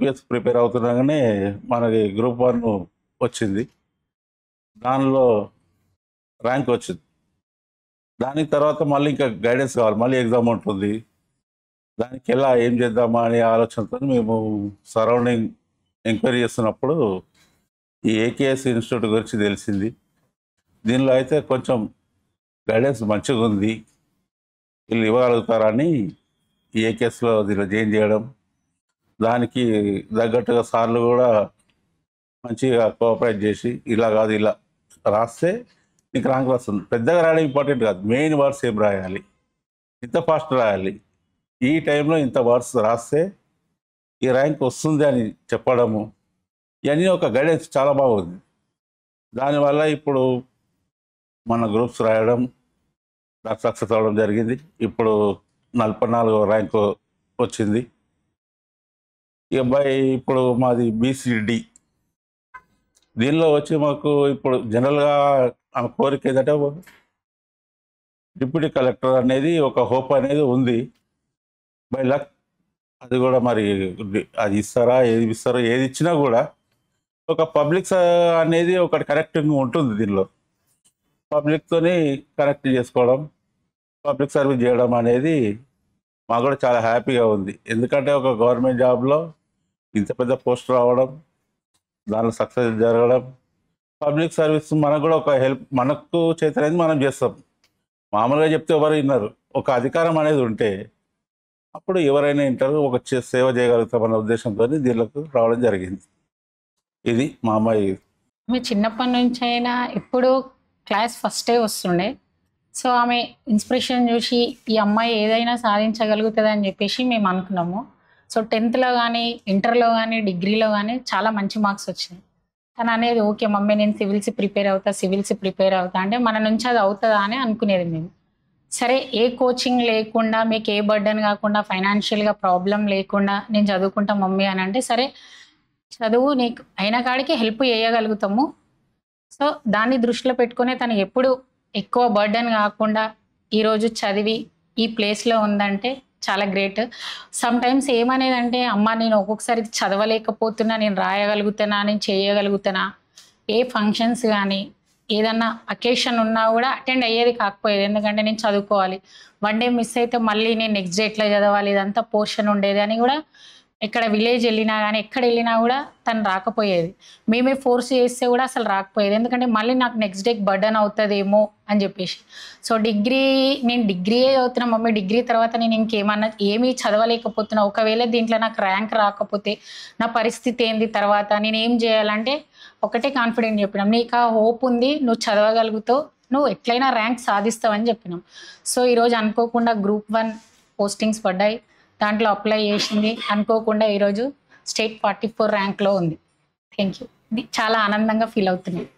UPS prepare అవుతుండగానే మనకి group 1 వచ్చింది. దానిలో ర్యాంక్ వచ్చింది. దానికి తర్వాత మళ్ళీ ఇంకా గైడెన్స్ కావాలి, మళ్ళీ ఎగ్జామ్ ఉంటుంది. దానికి ఎలా ఏం చేద్దామా అనే ఆలోచనతో మేము సరౌండింగ్ ఎంక్వైరీ చేస్తున్నప్పుడు ఈ ఏకేఎస్ ఇన్స్టిట్యూట్ గురించి తెలిసింది. దీనిలో అయితే కొంచెం గైడెన్స్ మంచిగా ఉంది, వీళ్ళు ఇవ్వగలుగుతారని ఈ ఏకేఎస్లో దీనిలో జాయిన్ చేయడం. దానికి తగ్గట్టుగా సార్లు కూడా మంచిగా కోఆపరేట్ చేసి ఇలా కాదు ఇలా రాస్తే నీకు ర్యాంక్ వస్తుంది. పెద్దగా రాయడం ఇంపార్టెంట్ కాదు, మెయిన్ వర్డ్స్ ఏం రాయాలి, ఇంత ఫాస్ట్ రాయాలి, ఈ టైంలో ఇంత వర్డ్స్ రాస్తే ఈ ర్యాంక్ వస్తుంది అని చెప్పడము, ఇవన్నీ ఒక గైడెన్స్ చాలా బాగుంది. దానివల్ల ఇప్పుడు మన గ్రూప్స్ రాయడం నాకు సక్సెస్ అవ్వడం జరిగింది. ఇప్పుడు 44వ ర్యాంకు వచ్చింది. ఇక ఇప్పుడు మాది బీసీడి. దీనిలో వచ్చి మాకు ఇప్పుడు జనరల్గా ఆమె కోరిక ఏంటంటే డిప్యూటీ కలెక్టర్ అనేది ఒక హోప్ అనేది ఉంది. బై లక్ అది కూడా మరి అది ఇస్తారా, ఏది ఇస్తారో, ఏది ఇచ్చినా కూడా ఒక పబ్లిక్ అనేది ఒకటి కనెక్టింగ్ ఉంటుంది. దీనిలో పబ్లిక్తోని కనెక్ట్ చేసుకోవడం, పబ్లిక్ సర్వీస్ చేయడం అనేది మాకు కూడా చాలా హ్యాపీగా ఉంది. ఎందుకంటే ఒక గవర్నమెంట్ జాబ్లో ఇంత పెద్ద పోస్ట్ రావడం, దానిలో సక్సెస్ జరగడం, పబ్లిక్ సర్వీస్ మనకు కూడా ఒక హెల్ప్, మనకు చేతనైంది మనం చేస్తాం. మామూలుగా చెప్తే ఎవరు విన్నారు. ఒక అధికారం అనేది ఉంటే అప్పుడు ఎవరైనా వింటారు, ఒక సేవ చేయగలుగుతామన్న ఉద్దేశంతో దీనికి రావడం జరిగింది. ఇది మా అమ్మాయి. ఆమె చిన్నప్పటి నుంచి అయినా ఎప్పుడు క్లాస్ ఫస్టే వస్తుండే. సో ఆమె ఇన్స్పిరేషన్ చూసి ఈ అమ్మాయి ఏదైనా సాధించగలుగుతుంది అని చెప్పేసి మేము అనుకున్నాము. సో 10th కానీ, ఇంటర్లో కానీ, డిగ్రీలో కానీ చాలా మంచి మార్క్స్ వచ్చినాయి. తను అనేది ఓకే మమ్మీ నేను సివిల్స్ ప్రిపేర్ అవుతా అంటే మన నుంచి అది అవుతుందా అని అనుకునేది మేము. సరే ఏ కోచింగ్ లేకుండా, మీకు ఏ బర్డన్ కాకుండా, ఫైనాన్షియల్గా ప్రాబ్లం లేకుండా నేను చదువుకుంటా మమ్మీ అని అంటే, సరే చదువు నీకు అయిన కాడికి హెల్ప్ చేయగలుగుతాము. సో దాన్ని దృష్టిలో పెట్టుకునే తను ఎప్పుడు ఎక్కువ బర్డన్ కాకుండా ఈరోజు చదివి ఈ ప్లేస్లో ఉందంటే చాలా గ్రేట్. సమ్ టైమ్స్ ఏమనేదంటే అమ్మ నేను ఒక్కొక్కసారి చదవలేకపోతున్నా, నేను రాయగలుగుతానా, నేను చేయగలుగుతానా, ఏ ఫంక్షన్స్ కానీ ఏదన్నా అకేషన్ ఉన్నా కూడా అటెండ్ అయ్యేది కాకపోయేది. ఎందుకంటే నేను చదువుకోవాలి, 1 డే మిస్ అయితే మళ్ళీ నేను నెక్స్ట్ డే ఎట్లా చదవాలి, ఇదంతా పోర్షన్ ఉండేది అని కూడా ఎక్కడ విలేజ్ వెళ్ళినా కానీ ఎక్కడ వెళ్ళినా కూడా తను రాకపోయేది. మేమే ఫోర్స్ చేస్తే కూడా అసలు రాకపోయేది. ఎందుకంటే మళ్ళీ నాకు నెక్స్ట్ డేకి బర్డన్ అవుతుందేమో అని చెప్పేసి. సో నేను డిగ్రీయే చదువుతున్నా మమ్మీ, డిగ్రీ తర్వాత నేను ఇంకేమన్నా ఏమీ చదవలేకపోతున్నా, ఒకవేళ దీంట్లో నాకు ర్యాంక్ రాకపోతే నా పరిస్థితి ఏంది, తర్వాత నేను ఏం చేయాలంటే ఒకటే కాన్ఫిడెంట్ చెప్పినాం, నీకు ఆ హోప్ ఉంది, నువ్వు చదవగలుగుతావు, నువ్వు ఎట్లయినా ర్యాంక్ సాధిస్తావని చెప్పినాం. సో ఈరోజు అనుకోకుండా గ్రూప్ 1 పోస్టింగ్స్ పడ్డాయి, దాంట్లో అప్లై చేసింది. అనుకోకుండా ఈరోజు స్టేట్ 44 ర్యాంక్లో ఉంది. Thank you. చాలా ఆనందంగా ఫీల్ అవుతున్నాయి.